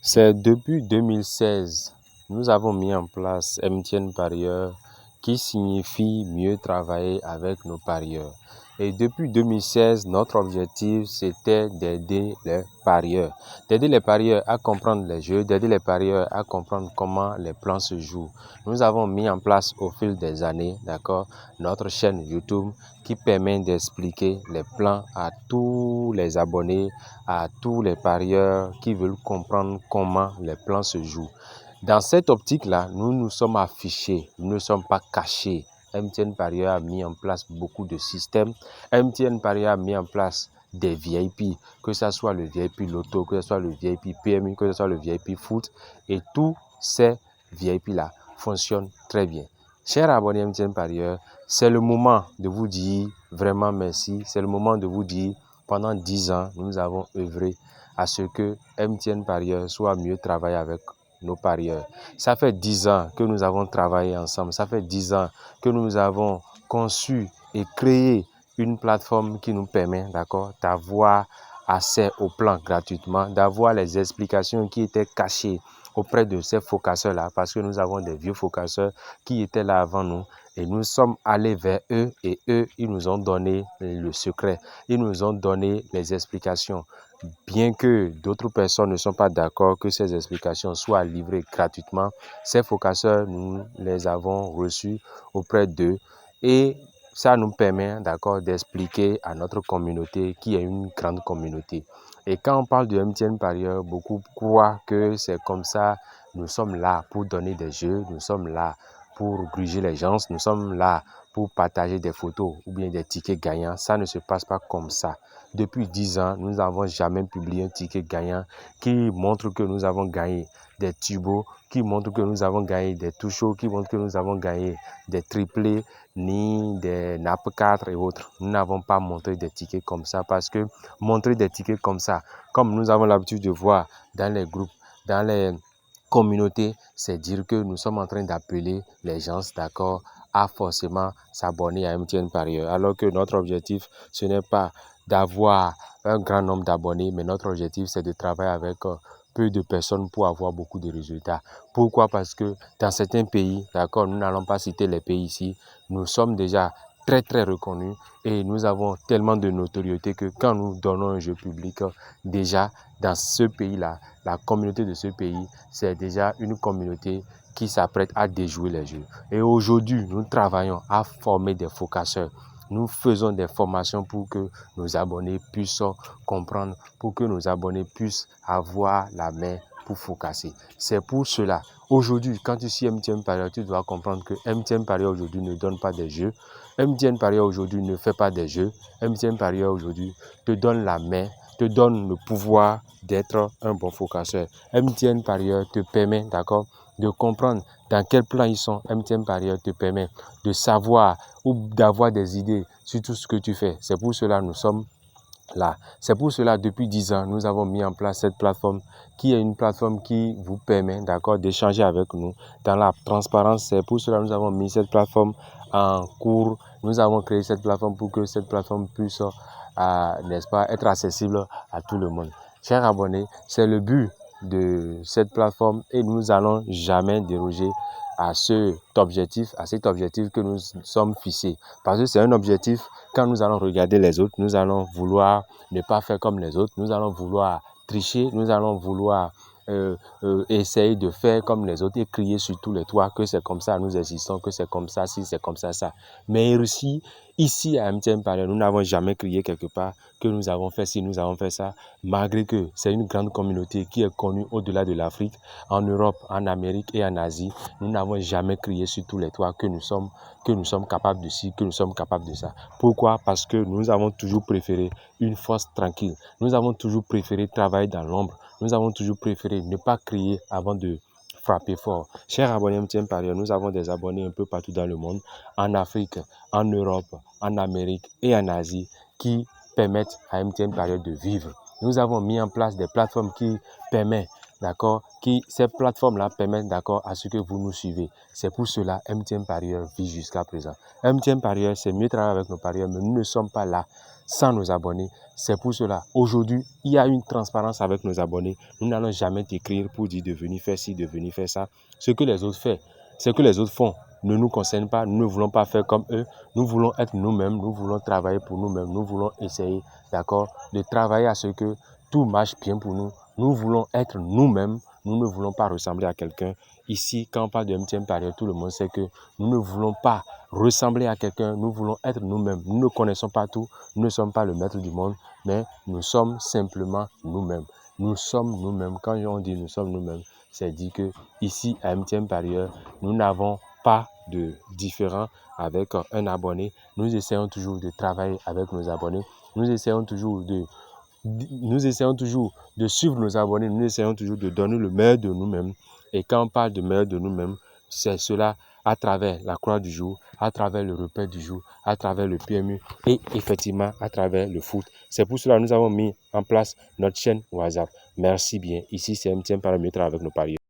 C'est depuis 2016, nous avons mis en place MTN Parieur qui signifie mieux travailler avec nos parieurs. Et depuis 2016, notre objectif, c'était d'aider les parieurs. D'aider les parieurs à comprendre les jeux, d'aider les parieurs à comprendre comment les plans se jouent. Nous avons mis en place au fil des années, d'accord, notre chaîne YouTube qui permet d'expliquer les plans à tous les abonnés, à tous les parieurs qui veulent comprendre comment les plans se jouent. Dans cette optique-là, nous nous sommes affichés, nous ne sommes pas cachés. MTN Parieur a mis en place beaucoup de systèmes. MTN Parieur a mis en place des VIP, que ce soit le VIP Loto, que ce soit le VIP PMU, que ce soit le VIP Foot. Et tous ces VIP-là fonctionnent très bien. Chers abonnés MTN Parieur, c'est le moment de vous dire vraiment merci. C'est le moment de vous dire pendant 10 ans, nous avons œuvré à ce que MTN Parieur soit mieux travaillé avec nos parieurs. Ça fait 10 ans que nous avons travaillé ensemble. Ça fait 10 ans que nous avons conçu et créé une plateforme qui nous permet, d'accord, d'avoir accès au plan gratuitement, d'avoir les explications qui étaient cachées auprès de ces focasseurs-là, parce que nous avons des vieux focasseurs qui étaient là avant nous. Et nous sommes allés vers eux et eux, ils nous ont donné le secret. Ils nous ont donné les explications. Bien que d'autres personnes ne sont pas d'accord que ces explications soient livrées gratuitement, ces focasseurs, nous les avons reçus auprès d'eux et ça nous permet, d'accord, d'expliquer à notre communauté qui est une grande communauté. Et quand on parle de MTN Parieur, beaucoup croient que c'est comme ça. Nous sommes là pour donner des jeux, nous sommes là pour gruger les gens, nous sommes là pour partager des photos ou bien des tickets gagnants. Ça ne se passe pas comme ça. Depuis 10 ans, nous n'avons jamais publié un ticket gagnant qui montre que nous avons gagné des tubos, qui montre que nous avons gagné des touchos, qui montre que nous avons gagné des triplés, ni des NAP 4 et autres. Nous n'avons pas montré des tickets comme ça parce que montrer des tickets comme ça, comme nous avons l'habitude de voir dans les groupes, dans les communautés, c'est dire que nous sommes en train d'appeler les gens, d'accord, à forcément s'abonner à MTN Parieur. Alors que notre objectif, ce n'est pas d'avoir un grand nombre d'abonnés, mais notre objectif, c'est de travailler avec peu de personnes pour avoir beaucoup de résultats. Pourquoi? Parce que dans certains pays, d'accord, nous n'allons pas citer les pays ici, nous sommes déjà très reconnus et nous avons tellement de notoriété que quand nous donnons un jeu public, déjà dans ce pays-là, la communauté de ce pays, c'est déjà une communauté qui s'apprête à déjouer les jeux. Et aujourd'hui, nous travaillons à former des focasseurs. Nous faisons des formations pour que nos abonnés puissent comprendre, pour que nos abonnés puissent avoir la main pour focasser. C'est pour cela, aujourd'hui, quand tu suis MTN Parieur, tu dois comprendre que MTN Parieur aujourd'hui ne donne pas des jeux. MTN Parieur aujourd'hui ne fait pas des jeux. MTN Parieur aujourd'hui te donne la main, te donne le pouvoir d'être un bon focasseur. MTN Parieur te permet, d'accord, de comprendre dans quel plan ils sont. MTN Parieur te permet de savoir ou d'avoir des idées sur tout ce que tu fais. C'est pour cela que nous sommes là. C'est pour cela, depuis 10 ans, nous avons mis en place cette plateforme qui est une plateforme qui vous permet, d'accord, d'échanger avec nous dans la transparence. C'est pour cela que nous avons mis cette plateforme en cours. Nous avons créé cette plateforme pour que cette plateforme puisse, n'est-ce pas, être accessible à tout le monde. Chers abonnés, c'est le but de cette plateforme et nous n'allons jamais déroger à cet objectif que nous sommes fixés. Parce que c'est un objectif, quand nous allons regarder les autres, nous allons vouloir ne pas faire comme les autres, nous allons vouloir tricher, nous allons vouloir essayer de faire comme les autres et crier sur tous les toits que c'est comme ça, nous existons, que c'est comme ça, si c'est comme ça. Mais ici à MTN Parieur, nous n'avons jamais crié quelque part que nous avons fait ci, nous avons fait ça, malgré que c'est une grande communauté qui est connue au-delà de l'Afrique, en Europe, en Amérique et en Asie. Nous n'avons jamais crié sur tous les toits que nous sommes capables de ci, que nous sommes capables de ça. Pourquoi? Parce que nous avons toujours préféré une force tranquille. Nous avons toujours préféré travailler dans l'ombre. Nous avons toujours préféré ne pas crier avant de frapper fort. Chers abonnés MTN Parieur, nous avons des abonnés un peu partout dans le monde, en Afrique, en Europe, en Amérique et en Asie, qui permettent à MTN Parieur de vivre. Nous avons mis en place des plateformes qui permettent d'accord, ces plateformes-là permettent, d'accord, à ce que vous nous suivez. C'est pour cela MTN Parieur vit jusqu'à présent. MTN Parieur, c'est mieux travailler avec nos parieurs, mais nous ne sommes pas là sans nos abonnés. C'est pour cela, aujourd'hui, il y a une transparence avec nos abonnés. Nous n'allons jamais t'écrire pour dire de venir faire ci, de venir faire ça. Ce que les autres font, ce que les autres font ne nous concerne pas. Nous ne voulons pas faire comme eux. Nous voulons être nous-mêmes. Nous voulons travailler pour nous-mêmes. Nous voulons essayer, d'accord, de travailler à ce que tout marche bien pour nous. Nous voulons être nous-mêmes. Nous ne voulons pas ressembler à quelqu'un. Ici, quand on parle de MTN Parieur, tout le monde sait que nous ne voulons pas ressembler à quelqu'un. Nous voulons être nous-mêmes. Nous ne connaissons pas tout. Nous ne sommes pas le maître du monde, mais nous sommes simplement nous-mêmes. Nous sommes nous-mêmes. Quand on dit nous sommes nous-mêmes, c'est dit que ici, à MTN Parieur, nous n'avons pas de différent avec un abonné. Nous essayons toujours de travailler avec nos abonnés. Nous essayons toujours de suivre nos abonnés. Nous essayons toujours de donner le meilleur de nous-mêmes. Et quand on parle de meilleur de nous-mêmes, c'est cela à travers la croix du jour, à travers le repas du jour, à travers le PMU et effectivement à travers le foot. C'est pour cela que nous avons mis en place notre chaîne WhatsApp. Merci bien. Ici, c'est MTN Parieur avec nos parieurs.